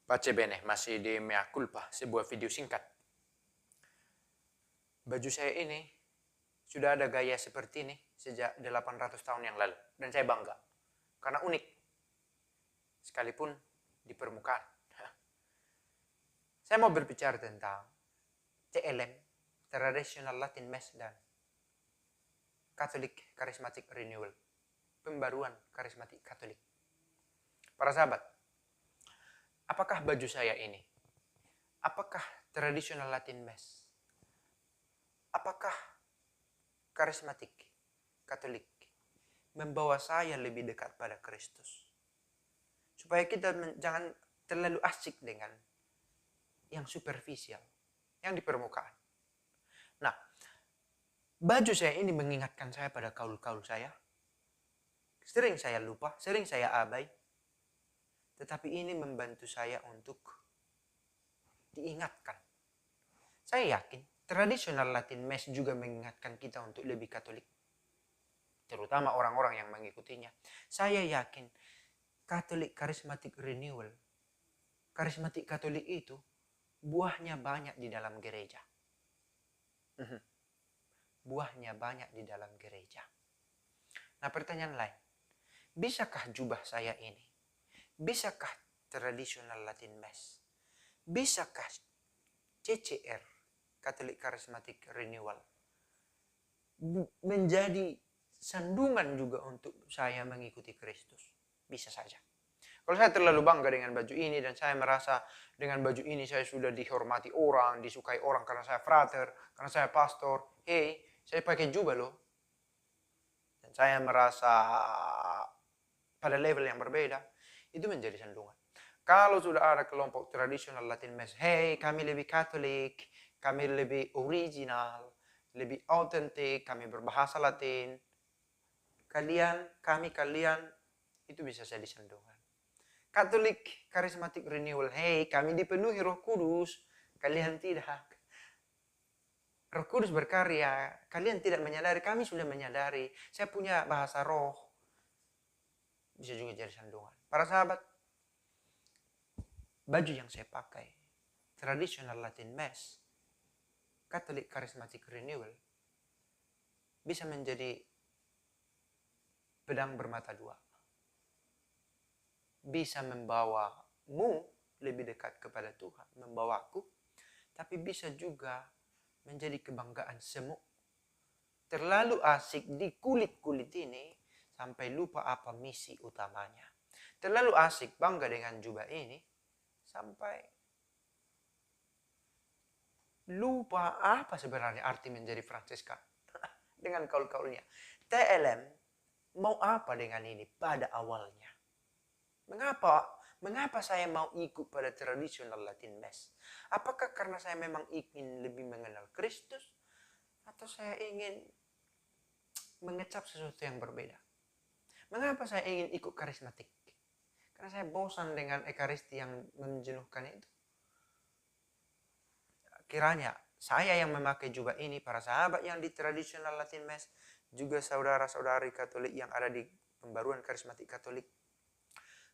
Pace bene, masih di Mea Culpa, sebuah video singkat. Baju saya ini sudah ada gaya seperti ini sejak 800 tahun yang lalu. Dan saya bangga, karena unik. Sekalipun di permukaan. Saya mau berbicara tentang TLM, Traditional Latin Mass, dan Catholic Charismatic Renewal, pembaruan karismatik Katolik. Para sahabat, apakah baju saya ini? Apakah Traditional Latin Mass? Apakah karismatik Katolik membawa saya lebih dekat pada Kristus? Supaya kita jangan terlalu asik dengan yang superficial, yang di permukaan. Nah, baju saya ini mengingatkan saya pada kaul-kaul saya. Sering saya lupa, sering saya abai. Tetapi ini membantu saya untuk diingatkan. Saya yakin Traditional Latin Mass juga mengingatkan kita untuk lebih Katolik. Terutama orang-orang yang mengikutinya. Saya yakin Catholic Charismatic Renewal, karismatik Katolik itu buahnya banyak di dalam gereja. Buahnya banyak di dalam gereja. Nah, pertanyaan lain. Bisakah jubah saya ini? Bisakah Traditional Latin Mass? Bisakah CCR, Catholic Charismatic Renewal, menjadi sandungan juga untuk saya mengikuti Kristus? Bisa saja. Kalau saya terlalu bangga dengan baju ini dan saya merasa dengan baju ini saya sudah dihormati orang, disukai orang karena saya frater, karena saya pastor. Hey, saya pakai jubah loh. Dan saya merasa pada level yang berbeda. Itu menjadi sandungan. Kalau sudah ada kelompok Traditional Latin Mass, hey, kami lebih Katolik, kami lebih original, lebih autentik, kami berbahasa Latin. Kalian, itu bisa jadi sandungan. Catholic Charismatic Renewal, hey, kami dipenuhi Roh Kudus, kalian tidak. Roh Kudus berkarya, kalian tidak menyadari, kami sudah menyadari. Saya punya bahasa roh. Bisa juga jadi sandungan. Para sahabat, baju yang saya pakai, Traditional Latin Mass, Catholic Charismatic Renewal, bisa menjadi pedang bermata dua. Bisa membawamu lebih dekat kepada Tuhan, membawaku, tapi bisa juga menjadi kebanggaan semu. Terlalu asik di kulit-kulit ini sampai lupa apa misi utamanya. Terlalu asik bangga dengan jubah ini sampai lupa apa sebenarnya arti menjadi Fransiskan dengan kaul-kaulnya. TLM mau apa dengan ini pada awalnya? Mengapa saya mau ikut pada Traditional Latin Mass? Apakah karena saya memang ingin lebih mengenal Kristus? Atau saya ingin mengecap sesuatu yang berbeda? Mengapa saya ingin ikut karismatik? Karena saya bosan dengan ekaristi yang menjenuhkan itu. Kiranya saya yang memakai jubah ini, para sahabat yang di Traditional Latin Mass, juga saudara-saudari Katolik yang ada di pembaruan karismatik Katolik,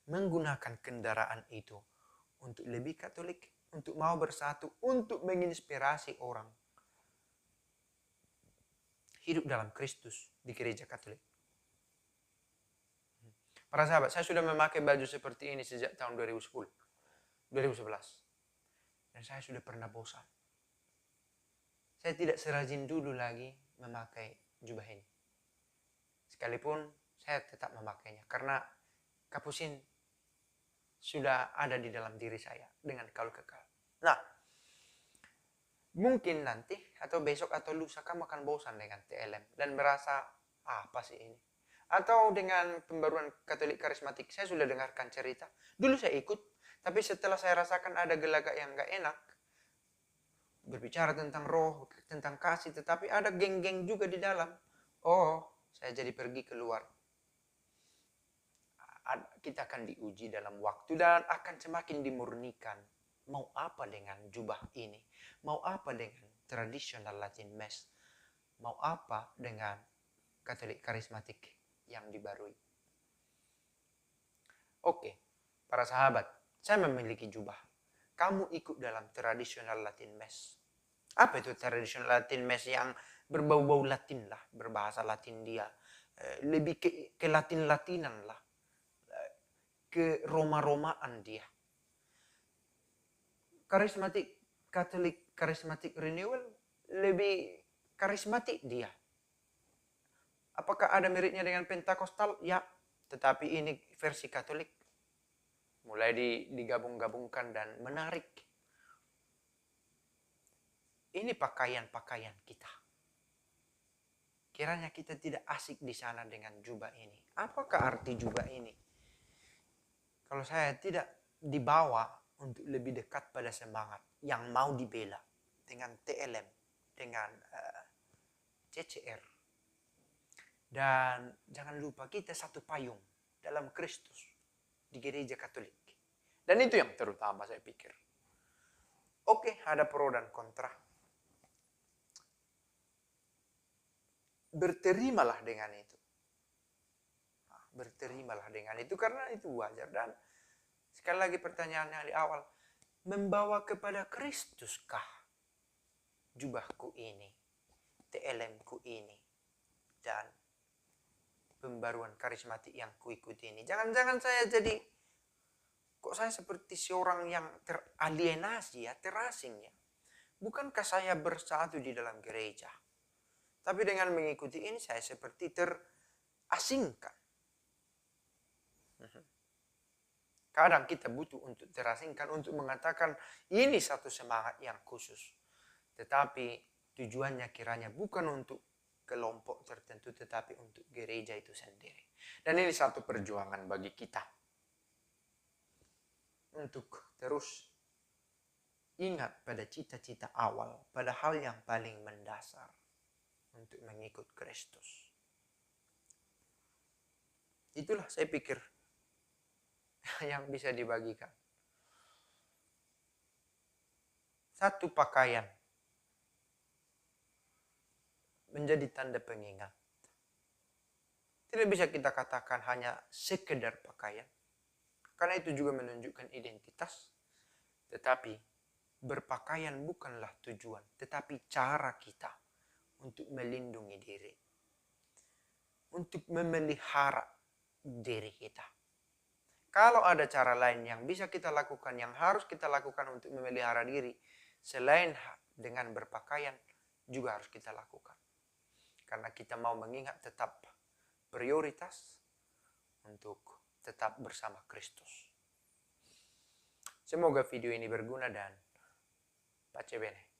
menggunakan kendaraan itu untuk lebih Katolik, untuk mau bersatu, untuk menginspirasi orang hidup dalam Kristus di gereja Katolik. Para sahabat, saya sudah memakai baju seperti ini sejak tahun 2011. Dan saya sudah pernah bosan. Saya tidak serajin dulu lagi memakai jubah ini. Sekalipun saya tetap memakainya karena kapusin sudah ada di dalam diri saya dengan kaul kekal. Nah, mungkin nanti atau besok atau lusa kamu akan bosan dengan TLM dan merasa apa sih ini? Atau dengan pembaruan Katolik karismatik, saya sudah dengarkan cerita. Dulu saya ikut, tapi setelah saya rasakan ada gelagat yang gak enak, berbicara tentang roh, tentang kasih, tetapi ada geng-geng juga di dalam. Oh, saya jadi pergi keluar. Kita akan diuji dalam waktu dan akan semakin dimurnikan. Mau apa dengan jubah ini? Mau apa dengan Traditional Latin Mass? Mau apa dengan Katolik karismatik yang dibarui? Oke, para sahabat, Saya memiliki jubah. Kamu ikut dalam tradisional Latin Mass. Apa itu tradisional Latin Mass yang berbau-bau Latin lah, berbahasa Latin dia. Lebih ke Latin-Latinan lah. Ke Roma-Romaan dia. Karismatik Katolik, karismatik renewal, lebih karismatik dia. Apakah ada miripnya dengan Pentakostal? Ya, tetapi ini versi Katolik. Mulai digabung-gabungkan dan menarik. Ini pakaian-pakaian kita. Kiranya kita tidak asik di sana dengan jubah ini. Apakah arti jubah ini? Kalau saya tidak dibawa untuk lebih dekat pada semangat yang mau dibela dengan TLM, dengan CCR. Dan jangan lupa kita satu payung dalam Kristus di gereja Katolik. Dan itu yang terutama saya pikir. Oke, ada pro dan kontra. Berterimalah dengan itu. Berterimalah dengan itu karena itu wajar. Dan sekali lagi pertanyaannya di awal, membawa kepada Kristuskah jubahku ini, TLM-ku ini, dan pembaruan karismatik yang kuikuti ini? Jangan-jangan saya jadi, kok saya seperti seorang yang teralienasi ya, terasing ya. Bukankah saya bersatu di dalam gereja? Tapi dengan mengikuti ini saya seperti terasingkan. Kadang kita butuh untuk terasingkan, untuk mengatakan ini satu semangat yang khusus. Tetapi tujuannya kiranya bukan untuk kelompok tertentu, tetapi untuk gereja itu sendiri. Dan ini satu perjuangan bagi kita. Untuk terus ingat pada cita-cita awal, pada hal yang paling mendasar. Untuk mengikut Kristus. Itulah saya pikir yang bisa dibagikan. Satu pakaian menjadi tanda pengingat. Tidak bisa kita katakan hanya sekedar pakaian. Karena itu juga menunjukkan identitas. Tetapi berpakaian bukanlah tujuan, tetapi cara kita untuk melindungi diri. Untuk memelihara diri kita. Kalau ada cara lain yang bisa kita lakukan, yang harus kita lakukan untuk memelihara diri, selain dengan berpakaian, juga harus kita lakukan. Karena kita mau mengingat tetap prioritas untuk tetap bersama Kristus. Semoga video ini berguna dan pace bene.